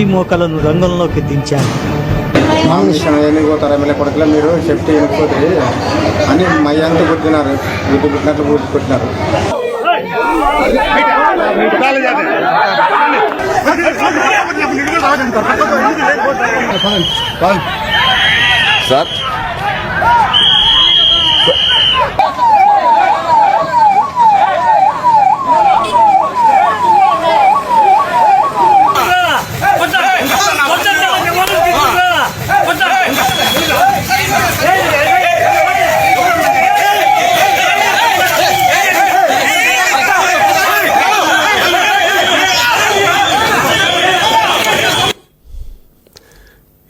ఈ మోకలను రంగంలోకి దించారు. పోతారు ఎమ్మెల్యే కొడుకులో మీరు సేఫ్టీ వెళ్ళిపోతే అని మయ్యంతా కొట్టినారు, గుడ్డు పుట్టినట్లు గుడ్డు కొట్టినారు. సార్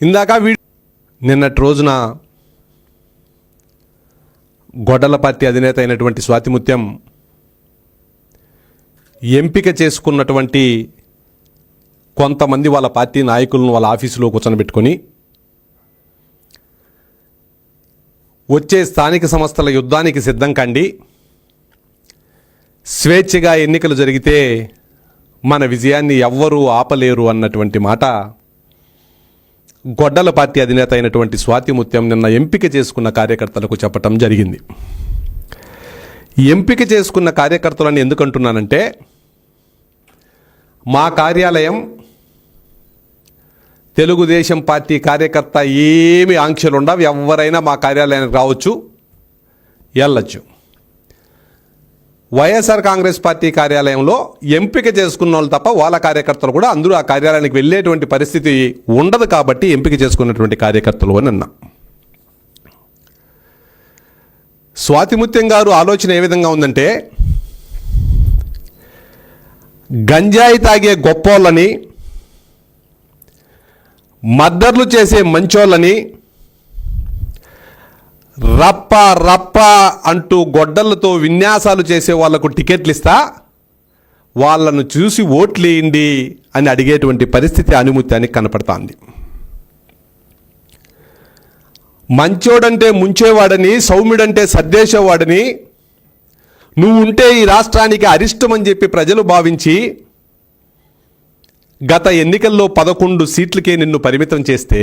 ఇందాక నిన్నటి రోజున గొడ్డల పార్టీ అధినేత అయినటువంటి స్వాతిముత్యం ఎంపిక చేసుకున్నటువంటి కొంతమంది వాళ్ళ పార్టీ నాయకులను వాళ్ళ ఆఫీసులో కూర్చొనబెట్టుకొని వచ్చే స్థానిక సంస్థల యుద్ధానికి సిద్ధం కండి, స్వేచ్ఛగా ఎన్నికలు జరిగితే మన విజయాన్ని ఎవ్వరూ ఆపలేరు అన్నటువంటి మాట గొడ్డల పార్టీ అధినేత అయినటువంటి స్వాతిముత్యం నిన్న ఎంపిక చేసుకున్న కార్యకర్తలకు చెప్పటం జరిగింది. ఎంపిక చేసుకున్న కార్యకర్తలని ఎందుకంటున్నానంటే, మా కార్యాలయం తెలుగుదేశం పార్టీ కార్యకర్త ఏమి ఆంక్షలు ఉండవు, ఎవరైనా మా కార్యాలయానికి రావచ్చు, వెళ్ళచ్చు. వైఎస్ఆర్ కాంగ్రెస్ పార్టీ కార్యాలయంలో ఎంపిక చేసుకున్న వాళ్ళు తప్ప వాళ్ళ కార్యకర్తలు కూడా అందరూ ఆ కార్యాలయానికి వెళ్ళేటువంటి పరిస్థితి ఉండదు కాబట్టి ఎంపిక చేసుకున్నటువంటి కార్యకర్తలు అని అన్నా. స్వాతిముత్యం గారు ఆలోచన ఏ విధంగా ఉందంటే, గంజాయి తాగే గొప్పోళ్ళని, మద్దర్లు చేసే మంచోళ్ళని, రప్ప రప్ప అంటూ గొడ్డలతో విన్యాసాలు చేసే వాళ్లకు టికెట్లు ఇస్తా, వాళ్ళను చూసి ఓట్లేయండి అని అడిగేటువంటి పరిస్థితి ఆనిముత్యానికి కనపడుతోంది. మంచోడంటే ముంచేవాడని, సౌమ్యుడంటే సర్దేశేవాడని, నువ్వు ఉంటే ఈ రాష్ట్రానికి అరిష్టం అని చెప్పి ప్రజలు భావించి గత ఎన్నికల్లో 11 సీట్లకే నిన్ను పరిమితం చేస్తే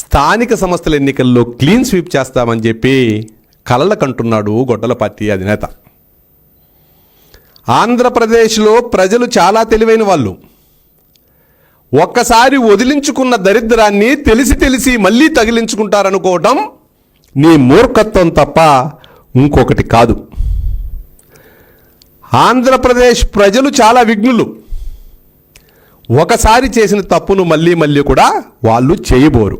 స్థానిక సంస్థల ఎన్నికల్లో క్లీన్ స్వీప్ చేస్తామని చెప్పి కలలకంటున్నాడు గొడ్డల పార్టీ అధినేత. ఆంధ్రప్రదేశ్లో ప్రజలు చాలా తెలివైన వాళ్ళు. ఒక్కసారి వదిలించుకున్న దరిద్రాన్ని తెలిసి తెలిసి మళ్ళీ తగిలించుకుంటారనుకోవటం నీ మూర్ఖత్వం తప్ప ఇంకొకటి కాదు. ఆంధ్రప్రదేశ్ ప్రజలు చాలా విఘ్నులు. ఒకసారి చేసిన తప్పును మళ్ళీ మళ్ళీ కూడా వాళ్ళు చేయబోరు.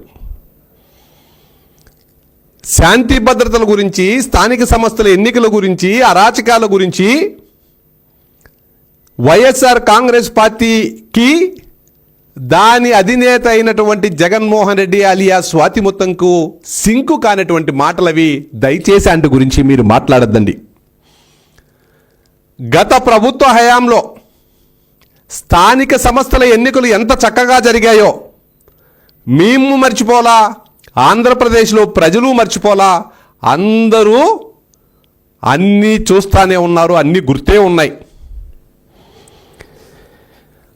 శాంతి భద్రతల గురించి, స్థానిక సంస్థల ఎన్నికల గురించి, అరాచకాల గురించి వైఎస్ఆర్ కాంగ్రెస్ పార్టీకి దాని అధినేత అయినటువంటి జగన్మోహన్ రెడ్డి అలియా స్వాతిముత్యంకు సింకు కానటువంటి మాటలవి దయచేసి అంటు గురించి మీరు మాట్లాడద్దండి. గత ప్రభుత్వ హయాంలో స్థానిక సంస్థల ఎన్నికలు ఎంత చక్కగా జరిగాయో మేము మర్చిపోలా, ఆంధ్రప్రదేశ్లో ప్రజలు మర్చిపోలా, అందరూ అన్నీ చూస్తానే ఉన్నారు, అన్నీ గుర్తే ఉన్నాయి.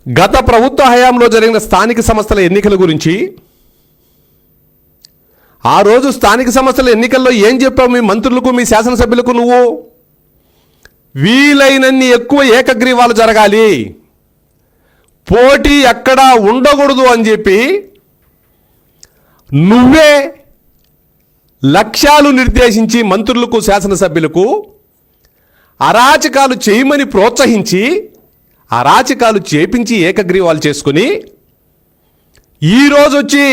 గత ప్రభుత్వ హయాంలో జరిగిన స్థానిక సంస్థల ఎన్నికల గురించి, ఆ రోజు స్థానిక సంస్థల ఎన్నికల్లో ఏం చెప్పావు మీ మంత్రులకు, మీ శాసనసభ్యులకు? నువ్వు వీలైనన్ని ఎక్కువ ఏకగ్రీవాలు జరగాలి, పోటీ ఎక్కడా ఉండకూడదు అని చెప్పి నువ్వే లక్ష్యాలు నిర్దేశించి మంత్రులకు, శాసనసభ్యులకు అరాచకాలు చేయమని ప్రోత్సహించి, అరాచకాలు చేపించి ఏకగ్రీవాలు చేసుకుని ఈరోజు వచ్చి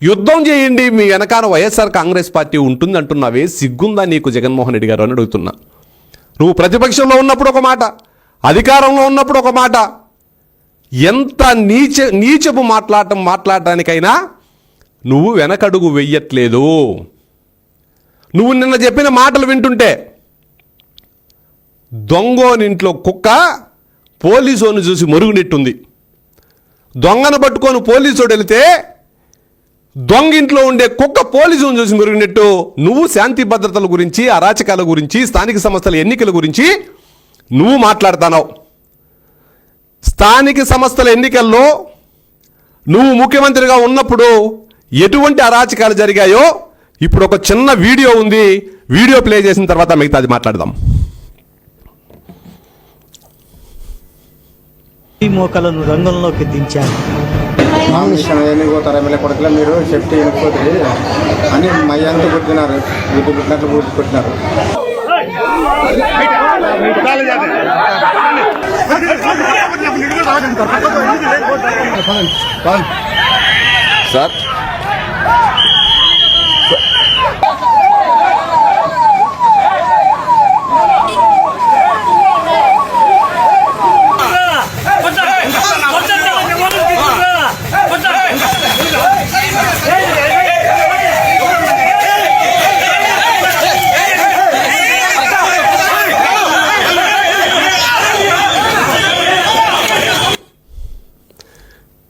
యుద్ధం చేయండి, మీ వెనకాల వైఎస్ఆర్ కాంగ్రెస్ పార్టీ ఉంటుంది అంటున్నావే, సిగ్గుందా నీకు జగన్మోహన్ రెడ్డి గారు అని అడుగుతున్నా. నువ్వు ప్రతిపక్షంలో ఉన్నప్పుడు ఒక మాట, అధికారంలో ఉన్నప్పుడు ఒక మాట. ఎంత నీచపు మాట్లాడటానికైనా నువ్వు వెనకడుగు వెయ్యట్లేదు. నువ్వు నిన్న చెప్పిన మాటలు వింటుంటే దొంగోనింట్లో కుక్క పోలీసోని చూసి మరుగునెట్టుంది. దొంగను పట్టుకొని పోలీసోడు వెళితే దొంగింట్లో ఉండే కుక్క పోలీసును చూసి మరుగునెట్టు నువ్వు శాంతి భద్రతల గురించి, అరాచకాల గురించి, స్థానిక సంస్థల ఎన్నికల గురించి నువ్వు మాట్లాడుతున్నావు. స్థానిక సంస్థల ఎన్నికల్లో నువ్వు ముఖ్యమంత్రిగా ఉన్నప్పుడు ఎటువంటి అరాచకాలు జరిగాయో ఇప్పుడు ఒక చిన్న వీడియో ఉంది. వీడియో ప్లే చేసిన తర్వాత మిగతాది మాట్లాడదాం. ఈ మోకలను రంగంలోకి దించారు. ఎన్ని పోతారు ఎమ్మెల్యే కొడుకులా మీరు సేఫ్టీ ఇనుకోద్రి అని మయ్యంతా కొట్టినారు. వీటి పుట్టినట్లు కొట్టినారు. సార్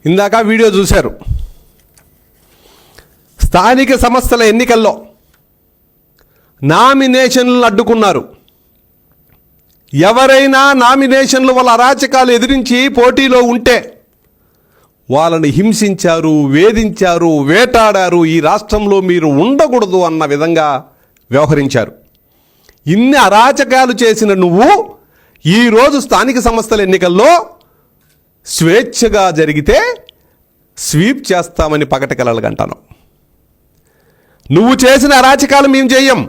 ఇందాక వీడియో చూశారు. స్థానిక సంస్థల ఎన్నికల్లో నామినేషన్లు అడ్డుకున్నారు. ఎవరైనా నామినేషన్లు వాళ్ళ అరాచకాలు ఎదిరించి పోటీలో ఉంటే వాళ్ళని హింసించారు, వేధించారు, వేటాడారు. ఈ రాష్ట్రంలో మీరు ఉండకూడదు అన్న విధంగా వ్యవహరించారు. ఇన్ని అరాచకాలు చేసిన నువ్వు ఈరోజు స్థానిక సంస్థల ఎన్నికల్లో స్వేచ్ఛగా జరిగితే స్వీప్ చేస్తామని పగటి కలలుగంటాను. నువ్వు చేసిన అరాచకాలు మేము చెయ్యం.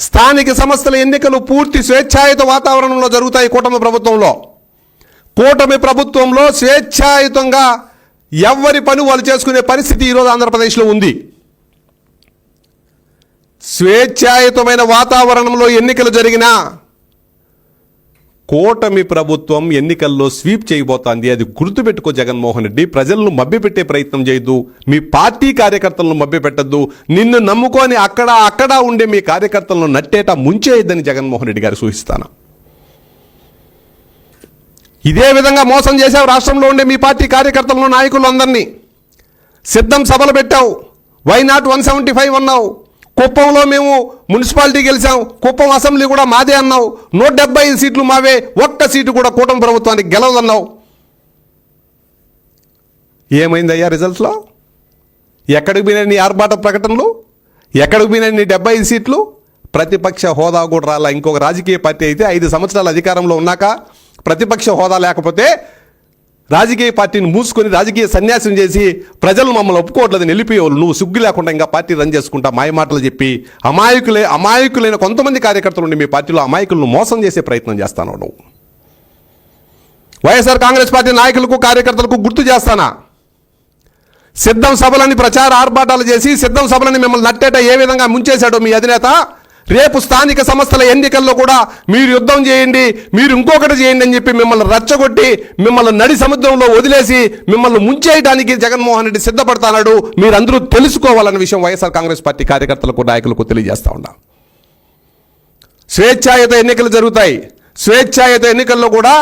స్థానిక సంస్థల ఎన్నికలు పూర్తి స్వేచ్ఛాయుత వాతావరణంలో జరుగుతాయి. కూటమి ప్రభుత్వంలో స్వేచ్ఛాయుతంగా ఎవరి పని వాళ్ళు చేసుకునే పరిస్థితి ఈరోజు ఆంధ్రప్రదేశ్లో ఉంది. స్వేచ్ఛాయుతమైన వాతావరణంలో ఎన్నికలు జరిగినా కూటమి ప్రభుత్వం ఎన్నికల్లో స్వీప్ చేయబోతోంది. అది గుర్తుపెట్టుకో జగన్మోహన్ రెడ్డి. ప్రజలను మభ్యపెట్టే ప్రయత్నం చేయొద్దు. మీ పార్టీ కార్యకర్తలను మభ్యపెట్టద్దు. నిన్ను నమ్ముకొని అక్కడ ఉండే మీ కార్యకర్తలను నట్టేట ముంచేయద్దని జగన్మోహన్ రెడ్డి గారు సూచిస్తాను. ఇదే విధంగా మోసం చేశావు రాష్ట్రంలో ఉండే మీ పార్టీ కార్యకర్తలను, నాయకులు అందరినీ. సిద్ధం సభలు పెట్టావు. వై నాట్ 175 అన్నావు. కుప్పంలో మేము మున్సిపాలిటీ గెలిచాం, కుప్పం అసెంబ్లీ కూడా మాదే అన్నావు. 175 సీట్లు మావే, ఒక్క సీటు కూడా కూటమి ప్రభుత్వానికి గెలవదన్నావు. ఏమైందయ్యా రిజల్ట్స్లో? ఎక్కడికి పోయినాయి నీ ఆర్భాట ప్రకటనలు? ఎక్కడికి పోయినాయి నీ 75 సీట్లు? ప్రతిపక్ష హోదా కూడా రాలా. ఇంకొక రాజకీయ పార్టీ అయితే 5 సంవత్సరాలు అధికారంలో ఉన్నాక ప్రతిపక్ష హోదా లేకపోతే రాజకీయ పార్టీని మూసుకొని రాజకీయ సన్యాసం చేసి ప్రజలు మమ్మల్ని ఒప్పుకోవట్లేదని వెళ్ళిపోయేవాళ్ళు. నువ్వు సిగ్గు లేకుండా ఇంకా పార్టీ రన్ చేసుకుంటా మాయమాటలు చెప్పి అమాయకులైన కొంతమంది కార్యకర్తలు ఉండి మీ పార్టీలో అమాయకులను మోసం చేసే ప్రయత్నం చేస్తాను. నువ్వు వైఎస్ఆర్ కాంగ్రెస్ పార్టీ నాయకులకు కార్యకర్తలకు గుర్తు చేస్తానా? సిద్ధం సభలని ప్రచార ఆర్భాటాలు చేసి సిద్ధం సభలని మిమ్మల్ని నట్టేట ఏ విధంగా ముంచేశాడో మీ అధినేత. రేపు స్థానిక సంస్థల ఎన్నికల్లో కూడా మీరు యుద్ధం చేయండి, మీరు ఇంకొకటి చేయండి అని చెప్పి మిమ్మల్ని రెచ్చగొట్టి మిమ్మల్ని నడి సముద్రంలో వదిలేసి మిమ్మల్ని ముంచేయడానికి జగన్మోహన్ రెడ్డి సిద్ధపడతాడు. మీరందరూ తెలుసుకోవాలన్న విషయం వైఎస్ఆర్ కాంగ్రెస్ పార్టీ కార్యకర్తలకు, నాయకులకు తెలియజేస్తా ఉన్నా. స్వేచ్ఛాయుత ఎన్నికలు జరుగుతాయి. స్వేచ్ఛాయుత ఎన్నికల్లో కూడా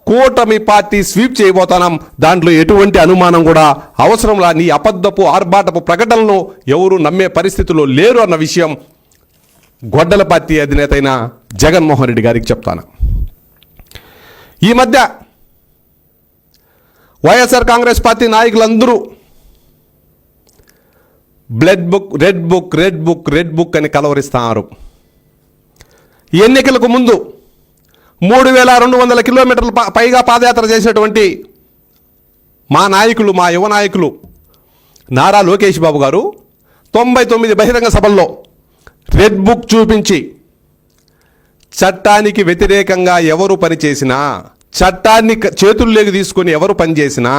కూటమి పార్టీ స్వీప్ చేయబోతున్నాం. దాంట్లో ఎటువంటి అనుమానం కూడా అవసరంలా. నీ అబద్ధపు ఆర్భాటపు ప్రకటనలు ఎవరు నమ్మే పరిస్థితుల్లో లేరు అన్న విషయం గొడ్డల పార్టీ అధినేత అయిన జగన్మోహన్ రెడ్డి గారికి చెప్తాను. ఈ మధ్య వైఎస్ఆర్ కాంగ్రెస్ పార్టీ నాయకులందరూ రెడ్ బుక్ అని కలవరిస్తున్నారు. ఎన్నికలకు ముందు 3200 కిలోమీటర్ల పైగా పాదయాత్ర చేసినటువంటి మా నాయకులు, మా యువ నాయకులు నారా లోకేష్ బాబు గారు 99 బహిరంగ సభల్లో రెడ్ బుక్ చూపించి చట్టానికి వ్యతిరేకంగా ఎవరు పనిచేసినా, చట్టాన్ని చేతుల్లోకి తీసుకొని ఎవరు పనిచేసినా,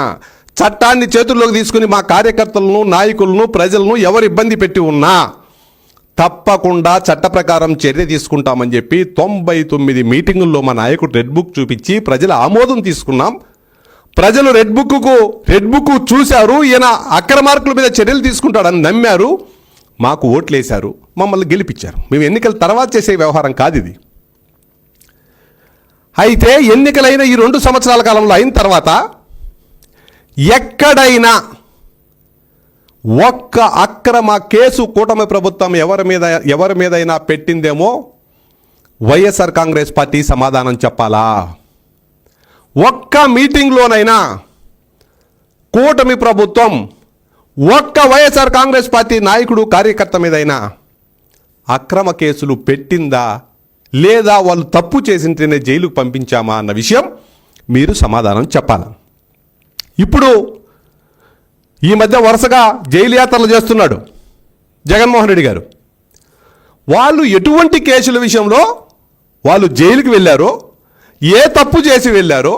చట్టాన్ని చేతుల్లోకి తీసుకుని మా కార్యకర్తలను, నాయకులను, ప్రజలను ఎవరు ఇబ్బంది పెట్టి ఉన్నా తప్పకుండా చట్ట ప్రకారం చర్య తీసుకుంటామని చెప్పి 99 మీటింగుల్లో మా నాయకుడు రెడ్ బుక్ చూపించి ప్రజల ఆమోదం తీసుకున్నాం. ప్రజలు రెడ్ బుక్ చూశారు. ఈయన అక్రమార్కుల మీద చర్యలు తీసుకుంటాడని నమ్మారు. మాకు ఓట్లేశారు, మమ్మల్ని గెలిపించారు. మేము ఎన్నికల తర్వాత చేసే వ్యవహారం కాదు ఇది. అయితే ఎన్నికలైన ఈ 2 సంవత్సరాల కాలంలో అయిన తర్వాత ఎక్కడైనా ఒక్క అక్రమ కేసు కూటమి ప్రభుత్వం ఎవరి మీదైనా పెట్టిందేమో వైఎస్ఆర్ కాంగ్రెస్ పార్టీ సమాధానం చెప్పాలా? ఒక్క మీటింగ్లోనైనా కూటమి ప్రభుత్వం ఒక్క వైఎస్ఆర్ కాంగ్రెస్ పార్టీ నాయకుడు కార్యకర్త మీదైనా అక్రమ కేసులు పెట్టిందా లేదా వాళ్ళు తప్పు చేసింటేనే జైలుకు పంపించామా అన్న విషయం మీరు సమాధానం చెప్పాలి. ఇప్పుడు ఈ మధ్య వరుసగా జైలు యాత్రలు చేస్తున్నాడు జగన్మోహన్ రెడ్డి గారు. వాళ్ళు ఎటువంటి కేసుల విషయంలో వాళ్ళు జైలుకి వెళ్ళారో, ఏ తప్పు చేసి వెళ్ళారో,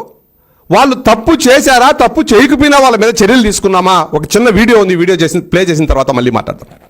వాళ్ళు తప్పు చేశారా తప్పు చేయకపోయినా వాళ్ళ మీద చర్యలు తీసుకున్నామా? ఒక చిన్న వీడియో ఉంది, వీడియో ప్లే చేసిన తర్వాత మళ్ళీ మాట్లాడతాం.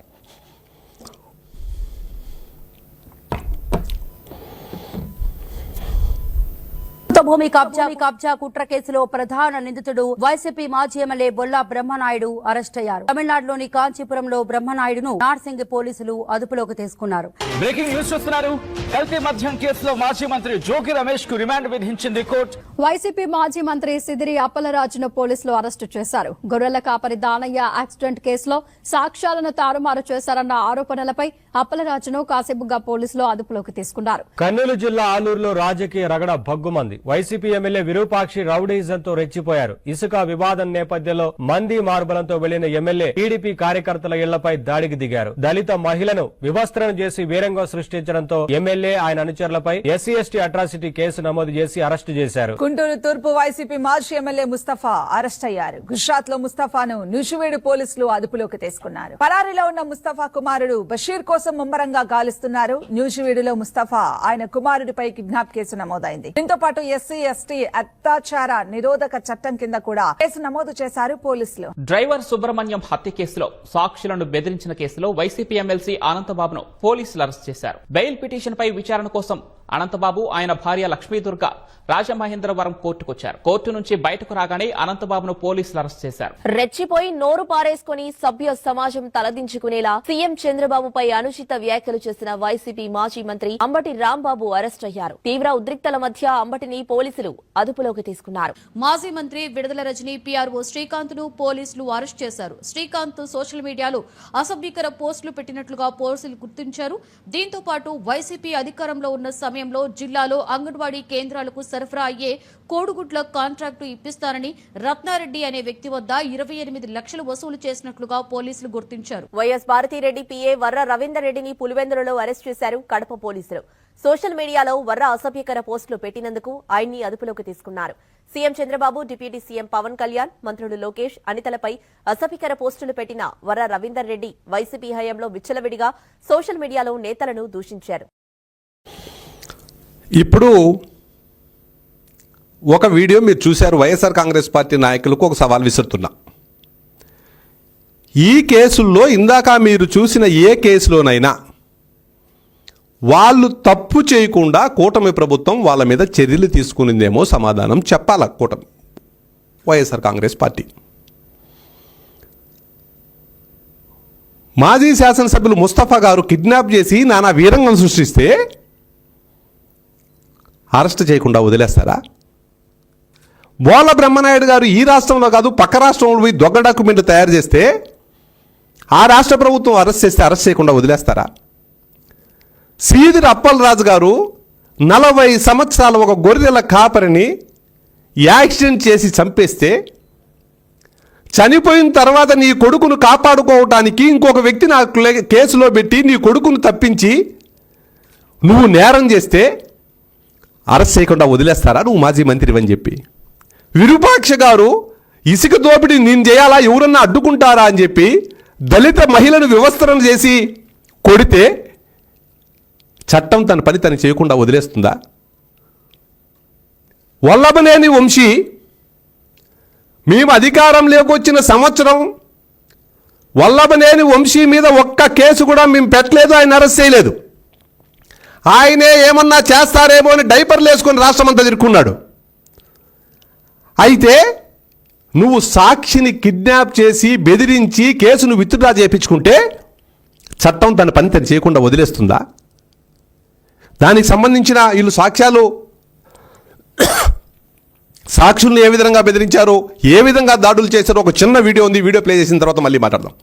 భూమి కబ్జా కుట్ర కేసులో ప్రధాన నిందితుడు వైసీపీ మాజీ ఎమ్మెల్యే బొల్లా బ్రహ్మనాయుడు అరెస్ట్ అయ్యారు. తమిళనాడులోని కాంచీపురంలో బ్రహ్మనాయుడును నార్సింగ్ పోలీసులు అదుపులోకి తీసుకున్నారు. బ్రేకింగ్ న్యూస్ చూస్తున్నారు. కల్తీ మద్యం కేసులో మాజీ మంత్రి జోగి రమేష్ కు రిమాండ్ విధించింది కోర్టు. వైసీపీ మాజీ మంత్రి సిదిరి అప్పలరాజును పోలీసులు అరెస్టు చేశారు. గొర్రెల కాపరి దానయ్య యాక్సిడెంట్ కేసులో సాక్ష్యాలను తారుమారు చేశారన్న ఆరోపణలపై అప్పలరాజును కాసేపుగా పోలీసులు అదుపులోకి తీసుకున్నారు. కర్నూలు జిల్లా ఆలూరులో రాజకీయ రగడ భగ్గుమంది. వైసీపీ ఎమ్మెల్యే విరూపాక్షి రౌడీజంతో రెచ్చిపోయారు. ఇసుక వివాదం నేపథ్యంలో మంది మార్బలంతో వెళ్లిన ఎమ్మెల్యే టీడీపీ కార్యకర్తల ఇళ్లపై దాడికి దిగారు. దళిత మహిళను వివస్త్రను చేసి వీరంగం సృష్టించడంతో ఎమ్మెల్యే ఆయన అనుచరులపై ఎస్సీ ఎస్టీ అట్రాసిటీ కేసు నమోదు చేసి అరెస్టు చేశారు. గుంటూరు తూర్పు వైసీపీ మాజీ ఎమ్మెల్యే ముస్తఫా అరెస్ట్ అయ్యారు. గుజరాత్ లో ముస్తఫాను నూజివీడు పోలీసులు అదుపులోకి తీసుకున్నారు. పరారీలో ఉన్న ముస్తఫా కుమారుడు బషీర్ కోసం ముమ్మరంగా గాలిస్తున్నారు. నూజివీడులో ముస్తఫా ఆయన కుమారుడిపై కిడ్నాప్ కేసు నమోదైంది. దీంతో పాటు ఎస్సీ ఎస్టీ అత్యాచార నిరోధక చట్టం కింద కూడా కేసు నమోదు చేశారు పోలీసులు. డ్రైవర్ సుబ్రహ్మణ్యం హత్య కేసులో సాక్షులను బెదిరించిన కేసులో వైసీపీ ఎమ్మెల్సీ అనంతబాబును పోలీసులు అరెస్ట్ చేశారు. బెయిల్ పిటిషన్ పై విచారణ కోసం అనంతబాబు ఆయన భార్య లక్ష్మీదుర్గ రాజమహేంద్రవరం కోర్టుకొచ్చారు. కోర్టు నుంచి బయటకు రాగానే అనంతబాబును పోలీసులు అరెస్ట్ చేశారు. రెచ్చిపోయి నోరు పారేసుకుని సభ్య సమాజం తలదించుకునేలా సీఎం చంద్రబాబుపై అనుచిత వ్యాఖ్యలు చేసిన వైసీపీ మాజీ మంత్రి అంబటి రాంబాబు అరెస్ట్ అయ్యారు. తీవ్ర ఉద్రిక్తల మధ్య అంబటిని పోలీసులు అదుపులోకి తీసుకున్నారు. మాజీ మంత్రి విడుదల రజని పీఆర్ఓ శ్రీకాంత్ ను పోలీసులు అరెస్ట్ చేశారు. శ్రీకాంత్ సోషల్ మీడియాలో అసభ్యకర పోస్టులు పెట్టినట్లుగా పోలీసులు గుర్తించారు. దీంతో పాటు వైసీపీ అధికారంలో ఉన్న సమయంలో జిల్లాలో అంగన్వాడీ కేంద్రాలకు సరఫరా అయ్యే కోడిగుడ్ల కాంట్రాక్టు ఇప్పిస్తానని రత్నారెడ్డి అనే వ్యక్తి వద్ద 28 లక్షలు వసూలు చేసినట్లుగా పోలీసులు గుర్తించారు. వైఎస్ భారతిరెడ్డి పీఏ వర్ర రవీందర్ రెడ్డిని పులివెందులలో అరెస్ట్ చేశారు కడప పోలీసులు. సోషల్ మీడియాలో వర్ర అసభ్యకర పోస్టులు పెట్టినందుకు ఆయన్ని అదుపులోకి తీసుకున్నారు. CM Chandrababu, deputy CM Pawan Kalyan, మంత్రులు లోకేష్, అనితలపై అసభ్యకర పోస్టులు పెట్టిన వర్ర రవీందర్ రెడ్డి వైసీపీ హయాంలో విచ్చలవిడిగా సోషల్ మీడియాలో నేతలను దూషించారు. ఇప్పుడు ఒక వీడియో మీరు చూశారు. వైఎస్ఆర్ కాంగ్రెస్ పార్టీ నాయకులకు ఒక సవాల్ విసురుతున్నా. ఈ కేసుల్లో ఇందాక మీరు చూసిన ఏ కేసులోనైనా వాళ్ళు తప్పు చేయకుండా కూటమి ప్రభుత్వం వాళ్ళ మీద చర్యలు తీసుకునిందేమో సమాధానం చెప్పాల కూటమి వైఎస్ఆర్ కాంగ్రెస్ పార్టీ. మాజీ శాసనసభ్యులు ముస్తఫా గారు కిడ్నాప్ చేసి నానా వీరంగం సృష్టిస్తే అరెస్ట్ చేయకుండా వదిలేస్తారా? బోళ్ళ బ్రహ్మనాయుడు గారు ఈ రాష్ట్రంలో కాదు పక్క రాష్ట్రంలో పోయి దొంగ డాక్యుమెంట్లు తయారు చేస్తే ఆ రాష్ట్ర ప్రభుత్వం అరెస్ట్ చేస్తే అరెస్ట్ చేయకుండా వదిలేస్తారా? సీదిరి అప్పలరాజు గారు 40 సంవత్సరాల ఒక గొర్రెల కాపరిని యాక్సిడెంట్ చేసి చంపేస్తే చనిపోయిన తర్వాత నీ కొడుకును కాపాడుకోవటానికి ఇంకొక వ్యక్తి నా కేసులో పెట్టి నీ కొడుకును తప్పించి నువ్వు నేరం చేస్తే అరెస్ట్ చేయకుండా వదిలేస్తారా నువ్వు మాజీ మంత్రి అని చెప్పి? విరూపాక్ష గారు ఇసుక దోపిడీ నేను చేయాలా ఎవరన్నా అడ్డుకుంటారా అని చెప్పి దళిత మహిళను వివస్త్రణ చేసి కొడితే చట్టం తన పని తను చేయకుండా వదిలేస్తుందా? వల్లభనేని వంశీ మేము అధికారంలోకి వచ్చిన సంవత్సరం వల్లభనేని వంశీ మీద ఒక్క కేసు కూడా మేము పెట్టలేదు, ఆయన అరెస్ట్ చేయలేదు. ఆయనే ఏమన్నా చేస్తారేమో అని డైపర్లు వేసుకొని రాష్ట్రం అంతా తిరుక్కున్నాడు. అయితే నువ్వు సాక్షిని కిడ్నాప్ చేసి బెదిరించి కేసును విత్డ్రా చేయించుకుంటే చట్టం తన పని తను చేయకుండా వదిలేస్తుందా? దానికి సంబంధించిన వీళ్ళు సాక్షుల్ని ఏ విధంగా బెదిరించారో, ఏ విధంగా దాడులు చేశారో ఒక చిన్న వీడియో ఉంది. వీడియో ప్లే చేసిన తర్వాత మళ్ళీ మాట్లాడదాం.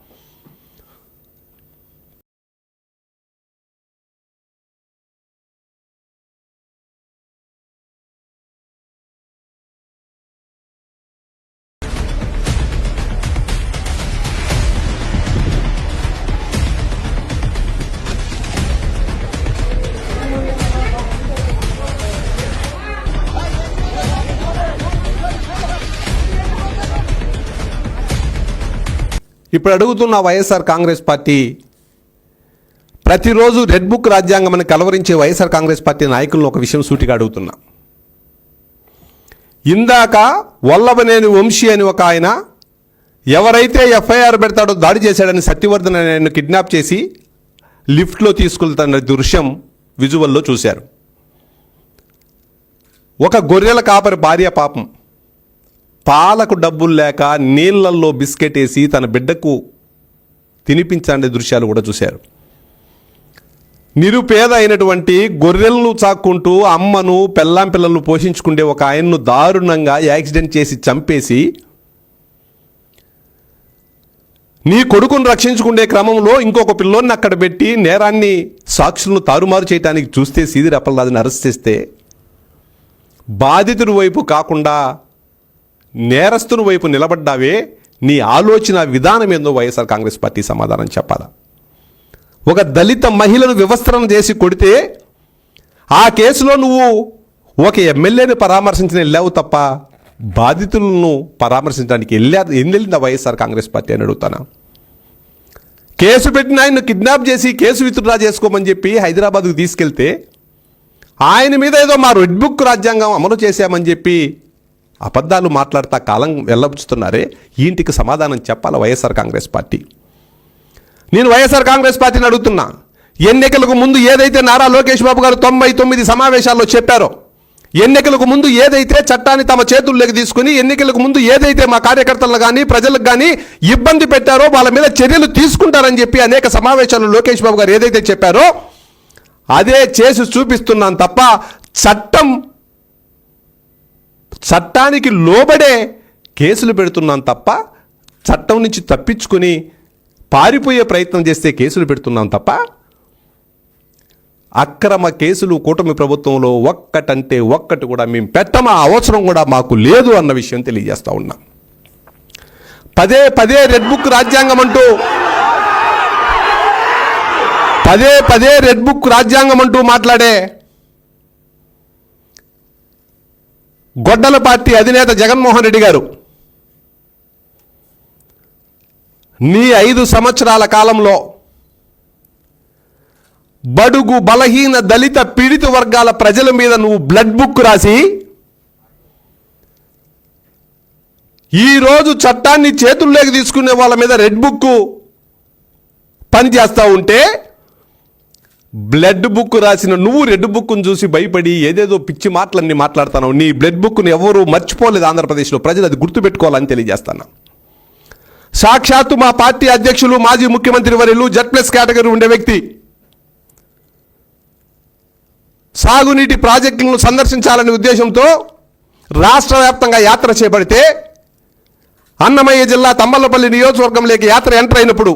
ఇప్పుడు అడుగుతున్న వైఎస్ఆర్ కాంగ్రెస్ పార్టీ ప్రతిరోజు రెడ్ బుక్ రాజ్యాంగం అని కలవరించే వైఎస్ఆర్ కాంగ్రెస్ పార్టీ నాయకులను ఒక విషయం సూటిగా అడుగుతున్నా. ఇందాక వల్లభనేని వంశీ అని ఒక ఆయన ఎవరైతే ఎఫ్ఐఆర్ పెడతాడో దాడి చేశాడని సత్యవర్ధన్ ఆయన కిడ్నాప్ చేసి లిఫ్ట్లో తీసుకెళ్తున్న దృశ్యం విజువల్లో చూశారు. ఒక గొర్రెల కాపరి భార్య పాపం పాలకు డబ్బులు లేక నీళ్లల్లో బిస్కెట్ వేసి తన బిడ్డకు తినిపించే దృశ్యాలు కూడా చూశారు. నిరుపేద అయినటువంటి గొర్రెలను చాక్కుంటూ అమ్మను పెళ్ళాం పిల్లలను పోషించుకుంటే ఒక ఆయన్ను దారుణంగా యాక్సిడెంట్ చేసి చంపేసి నీ కొడుకును రక్షించుకునే క్రమంలో ఇంకొక పిల్లోని అక్కడ పెట్టి నేరాన్ని సాక్షులను తారుమారు చేయడానికి చూస్తే సీదిరి అప్పలరాజుని అరెస్ట్ చేస్తే బాధితుడి వైపు కాకుండా నేరస్తుని వైపు నిలబడ్డావే, నీ ఆలోచన విధానం ఏందో వైఎస్ఆర్ కాంగ్రెస్ పార్టీ సమాధానం చెప్పాలా? ఒక దళిత మహిళను వివస్త్రణ చేసి కొడితే ఆ కేసులో నువ్వు ఒక ఎమ్మెల్యేని పరామర్శించిన వెళ్ళావు తప్ప బాధితులను పరామర్శించడానికి వెళ్ళిందా వైఎస్ఆర్ కాంగ్రెస్ పార్టీ అని అడుగుతానా? కేసు పెట్టిన ఆయన్ను కిడ్నాప్ చేసి కేసు విత్డ్రా చేసుకోమని చెప్పి హైదరాబాద్కు తీసుకెళ్తే ఆయన మీద ఏదో మా రెడ్ బుక్ రాజ్యాంగం అమలు చేశామని చెప్పి అబద్ధాలు మాట్లాడుతా కాలం వెళ్ళబుచ్చుతున్నారే, ఈ ఇంటికి సమాధానం చెప్పాలా వైఎస్ఆర్ కాంగ్రెస్ పార్టీ? నేను వైఎస్ఆర్ కాంగ్రెస్ పార్టీని అడుగుతున్నా, ఎన్నికలకు ముందు ఏదైతే నారా లోకేష్ బాబు గారు 99 సమావేశాల్లో చెప్పారో, ఎన్నికలకు ముందు ఏదైతే చట్టాన్ని తమ చేతుల్లోకి తీసుకుని ఎన్నికలకు ముందు ఏదైతే మా కార్యకర్తలను కానీ ప్రజలకు కానీ ఇబ్బంది పెట్టారో వాళ్ళ మీద చర్యలు తీసుకుంటారని చెప్పి అనేక సమావేశాల్లో లోకేష్ బాబు గారు ఏదైతే చెప్పారో అదే చేసి చూపిస్తున్నాను తప్ప చట్టానికి లోబడే కేసులు పెడుతున్నాను తప్ప చట్టం నుంచి తప్పించుకుని పారిపోయే ప్రయత్నం చేస్తే కేసులు పెడుతున్నాం తప్ప అక్రమ కేసులు కూటమి ప్రభుత్వంలో ఒక్కటంటే ఒక్కటి కూడా మేము పెట్టమా అవసరం కూడా మాకు లేదు అన్న విషయం తెలియజేస్తా ఉన్నాం. పదే పదే రెడ్ బుక్ రాజ్యాంగం అంటూ మాట్లాడే గొడ్డల పార్టీ అధినేత జగన్మోహన్ రెడ్డి గారు నీ 5 సంవత్సరాల కాలంలో బడుగు బలహీన దళిత పీడిత వర్గాల ప్రజల మీద నువ్వు బ్లడ్ బుక్ రాసి ఈరోజు చట్టాన్ని చేతుల్లోకి తీసుకునే వాళ్ళ మీద రెడ్ బుక్ పనిచేస్తూ ఉంటే బ్లడ్ బుక్ రాసిన నువ్వు రెడ్ బుక్ను చూసి భయపడి ఏదేదో పిచ్చి మాటలన్నీ మాట్లాడుతున్నావు. నీ బ్లడ్ బుక్ను ఎవరు మర్చిపోలేదు ఆంధ్రప్రదేశ్లో, ప్రజలు అది గుర్తుపెట్టుకోవాలని తెలియజేస్తాను. సాక్షాత్తు మా పార్టీ అధ్యక్షులు మాజీ ముఖ్యమంత్రి వర్యులు Z+ కేటగిరీ ఉండే వ్యక్తి సాగునీటి ప్రాజెక్టులను సందర్శించాలనే ఉద్దేశంతో రాష్ట్ర వ్యాప్తంగా యాత్ర చేపడితే అన్నమయ్య జిల్లా తంబలపల్లి నియోజకవర్గంలోకి యాత్ర ఎంటర్ అయినప్పుడు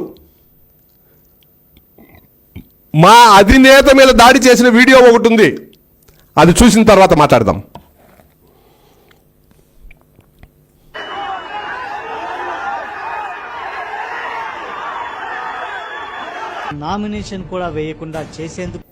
మా అధినేత మీద దాడి చేసిన వీడియో ఒకటి ఉంది, అది చూసిన తర్వాత మాట్లాడదాం. నామినేషన్ కూడా వేయకుండా చేసేందుకు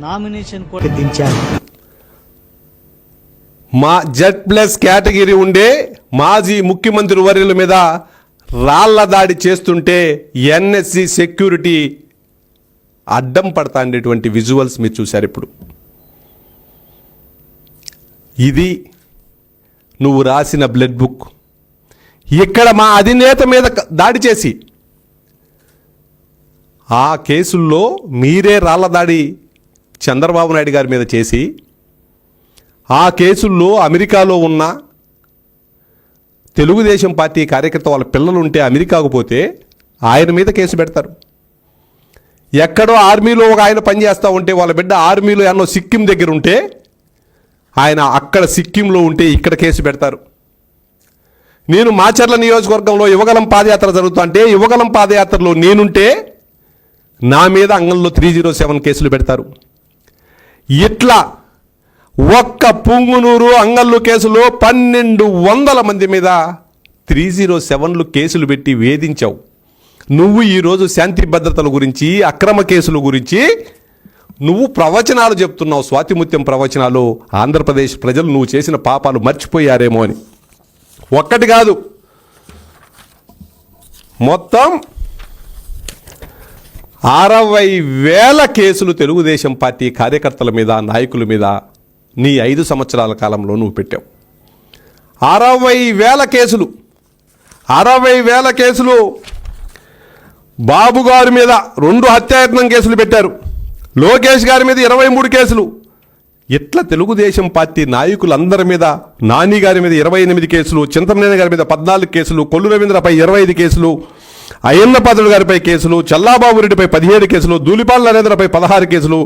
నామినేషన్ కూడా దించారు. మా Z+ కేటగిరీ ఉండే మాజీ ముఖ్యమంత్రి వర్యుల మీద రాళ్ల దాడి చేస్తుంటే NSC సెక్యూరిటీ అడ్డం పడతా ఉండేటువంటి విజువల్స్ మీరు చూశారు. ఇప్పుడు ఇది నువ్వు రాసిన బ్లడ్ బుక్. ఇక్కడ మా అధినేత మీద దాడి చేసి ఆ కేసుల్లో మీరే రాళ్ల దాడి చంద్రబాబు నాయుడు గారి మీద చేసి ఆ కేసుల్లో అమెరికాలో ఉన్న తెలుగుదేశం పార్టీ కార్యకర్త వాళ్ళ పిల్లలు ఉంటే అమెరికాకు పోతే ఆయన మీద కేసు పెడతారు. ఎక్కడో ఆర్మీలో ఒక ఆయన పనిచేస్తూ ఉంటే వాళ్ళ బిడ్డ ఆర్మీలో ఎన్నో సిక్కిం దగ్గర ఉంటే ఆయన అక్కడ సిక్కింలో ఉంటే ఇక్కడ కేసు పెడతారు. నేను మాచర్ల నియోజకవర్గంలో యువగలం పాదయాత్ర జరుగుతుంటే యువగలం పాదయాత్రలో నేనుంటే నా మీద అంగంలో 307 కేసులు పెడతారు. ఇట్లా ఒక్క పుంగునూరు అంగళ్ళు కేసులో 1200 మంది మీద 307 కేసులు పెట్టి వేధించావు. నువ్వు ఈరోజు శాంతి భద్రతల గురించి, అక్రమ కేసుల గురించి నువ్వు ప్రవచనాలు చెప్తున్నావు, స్వాతిముత్యం ప్రవచనాలు. ఆంధ్రప్రదేశ్ ప్రజలు నువ్వు చేసిన పాపాలు మర్చిపోయారేమో అని. ఒక్కటి కాదు, మొత్తం 60,000 కేసులు తెలుగుదేశం పార్టీ కార్యకర్తల మీద, నాయకుల మీద నీ 5 సంవత్సరాల కాలంలో నువ్వు పెట్టావు. 60,000 కేసులు. 60,000 కేసులు. బాబు గారి మీద 2 హత్యాయత్నం కేసులు పెట్టారు. లోకేష్ గారి మీద 23 కేసులు. ఇట్లా తెలుగుదేశం పార్టీ నాయకులందరి మీద, నాని గారి మీద 28 కేసులు, చింతమనేని గారి మీద 14 కేసులు, కొల్లు రవీంద్రపై 25 కేసులు, అయ్యన్న పాత్రుడు గారిపై కేసులు, చల్లాబాబు రెడ్డిపై 17 కేసులు, ధూళిపాల నరేంద్రపై 16 కేసులు,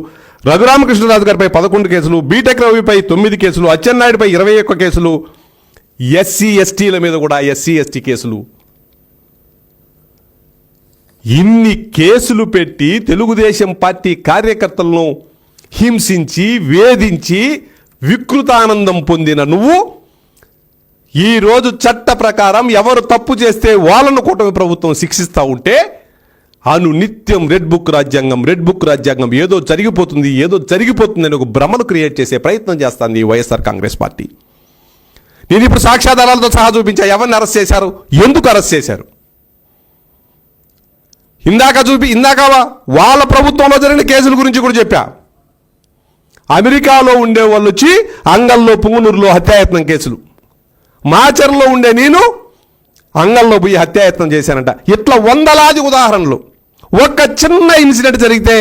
రఘురామకృష్ణరాజు గారిపై 11 కేసులు, బీటెక్ రవిపై 9 కేసులు, అచ్చెన్నాయుడిపై 21 కేసులు, ఎస్సీ ఎస్టీల మీద కూడా ఎస్సీ ఎస్టీ కేసులు. ఇన్ని కేసులు పెట్టి తెలుగుదేశం పార్టీ కార్యకర్తలను హింసించి, వేధించి, వికృతానందం పొందిన నువ్వు ఈరోజు చట్ట ప్రకారం ఎవరు తప్పు చేస్తే వాళ్ళను కూటమి ప్రభుత్వం శిక్షిస్తూ ఉంటే నిత్యం రెడ్ బుక్ రాజ్యాంగం ఏదో జరిగిపోతుంది అని ఒక భ్రమను క్రియేట్ చేసే ప్రయత్నం చేస్తుంది ఈ వైఎస్ఆర్ కాంగ్రెస్ పార్టీ. నేను ఇప్పుడు సాక్ష్యాధారాలతో సహా చూపించా ఎవరిని అరెస్ట్ చేశారు, ఎందుకు అరెస్ట్ చేశారు. ఇందాక వాళ్ళ ప్రభుత్వంలో జరిగిన కేసుల గురించి కూడా చెప్పా. అమెరికాలో ఉండే వాళ్ళు వచ్చి అంగల్లో, పుంగనూరులో హత్యాయత్నం కేసులు, మాచర్లో ఉండే నేను అంగల్లో పోయి హత్యాయత్నం చేశానంట. ఇట్లా వందలాది ఉదాహరణలు. ఒక్క చిన్న ఇన్సిడెంట్ జరిగితే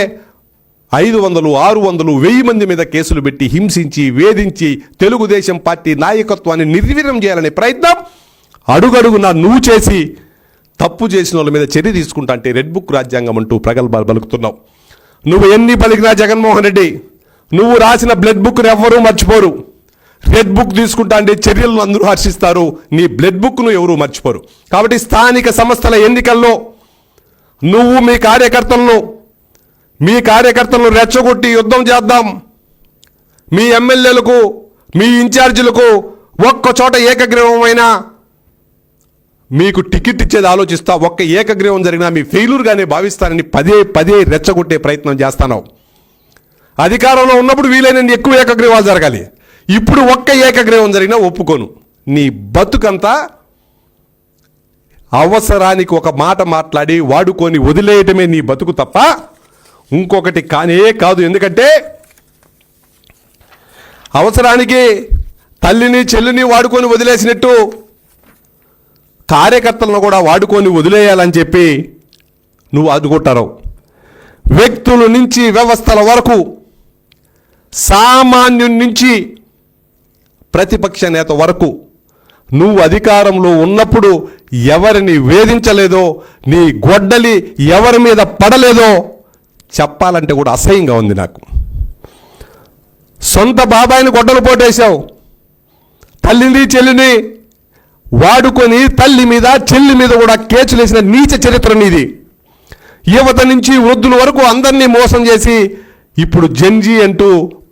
500, 600, 1000 మంది మీద కేసులు పెట్టి హింసించి, వేధించి తెలుగుదేశం పార్టీ నాయకత్వాన్ని నిర్వీర్యం చేయాలనే ప్రయత్నం అడుగడుగునా నువ్వు చేసి తప్పు చేసిన వాళ్ళ మీద చర్య తీసుకుంటా అంటే రెడ్ బుక్ రాజ్యాంగం అంటూ ప్రగల్భాలు పలుకుతున్నావు. నువ్వు ఎన్ని పలికినా జగన్మోహన్ రెడ్డి, నువ్వు రాసిన బ్లడ్ బుక్ను ఎవ్వరూ మర్చిపోరు. రెడ్ బుక్ తీసుకుంటా అంటే చర్యలను అందరూ హర్షిస్తారు, నీ బ్లడ్ బుక్ను ఎవరూ మర్చిపోరు. కాబట్టి స్థానిక సంస్థల ఎన్నికల్లో నువ్వు మీ కార్యకర్తలను రెచ్చగొట్టి యుద్ధం చేద్దాం, మీ ఎమ్మెల్యేలకు, మీ ఇన్ఛార్జీలకు ఒక్క చోట ఏకగ్రీవమైనా మీకు టికెట్ ఇచ్చేది ఆలోచిస్తా, ఒక్క ఏకగ్రీవం జరిగినా మీ ఫెయిల్యూర్గానే భావిస్తానని పదే రెచ్చగొట్టే ప్రయత్నం చేస్తాను. అధికారంలో ఉన్నప్పుడు వీలైనన్ని ఎక్కువ ఏకగ్రీవాలు జరగాలి. ఇప్పుడు ఒక్క ఏకగ్రీవం జరిగినా ఒప్పుకోను. నీ బతుకంతా అవసరానికి ఒక మాట మాట్లాడి వాడుకొని వదిలేయటమే నీ బతుకు తప్ప ఇంకొకటి కానే కాదు. ఎందుకంటే అవసరానికి తల్లిని, చెల్లిని వాడుకొని వదిలేసినట్టు కార్యకర్తలను కూడా వాడుకొని వదిలేయాలని చెప్పి నువ్వు అడ్డుకుంటారు. వ్యక్తుల నుంచి వ్యవస్థల వరకు, సామాన్యుడి నుంచి ప్రతిపక్ష నేత వరకు నువ్వు అధికారంలో ఉన్నప్పుడు ఎవరిని వేధించలేదో, నీ గొడ్డలి ఎవరి మీద పడలేదో చెప్పాలంటే కూడా అసహ్యంగా ఉంది నాకు. సొంత బాబాయిని గొడ్డలు పోటేశావు, తల్లిని, చెల్లిని వాడుకొని తల్లి మీద, చెల్లి మీద కూడా కేసులు వేసిన నీచ చరిత్ర నీది. యువత నుంచి వృద్ధుల వరకు అందరినీ మోసం చేసి ఇప్పుడు జెన్జీ అంటూ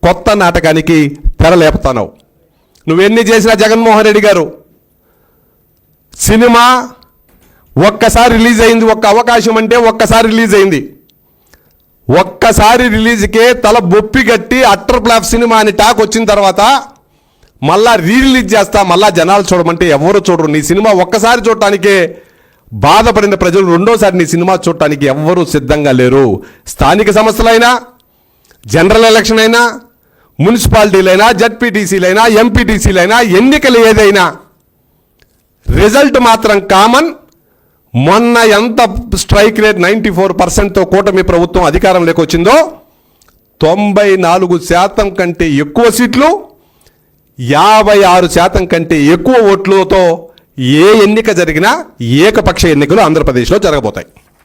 కొత్త నాటకానికి తెరలేపుతావు. నువ్వెన్ని చేసినా జగన్మోహన్ రెడ్డి గారు, సినిమా ఒక్కసారి రిలీజ్ అయింది, ఒక్క అవకాశం అంటే ఒక్కసారి రిలీజ్ అయింది. ఒక్కసారి రిలీజ్కే తల బొప్పి కట్టి అట్టర్ ఫ్లాప్ సినిమా అని టాక్ వచ్చిన తర్వాత మళ్ళా రిలీజ్ చేస్తా, మళ్ళా జనాలు చూడమంటే ఎవరు చూడరు. నీ సినిమా ఒక్కసారి చూడటానికే బాధపడిన ప్రజలు రెండోసారి నీ సినిమా చూడటానికి ఎవ్వరూ సిద్ధంగా లేరు. స్థానిక సంస్థలైనా, జనరల్ ఎలక్షన్ అయినా, మున్సిపాలిటీలైనా, జడ్పీటీసీలైనా, ఎంపీటీసీలైనా, ఎన్నికలు ఏదైనా రిజల్ట్ మాత్రం కామన్. మొన్న ఎంత స్ట్రైక్ రేట్ 94%తో కూటమి ప్రభుత్వం అధికారంలోకి వచ్చిందో 94% కంటే ఎక్కువ సీట్లు, 56% కంటే ఎక్కువ ఓట్లతో ఏ ఎన్నిక జరిగినా ఏకపక్ష ఎన్నికలు ఆంధ్రప్రదేశ్లో జరగబోతాయి.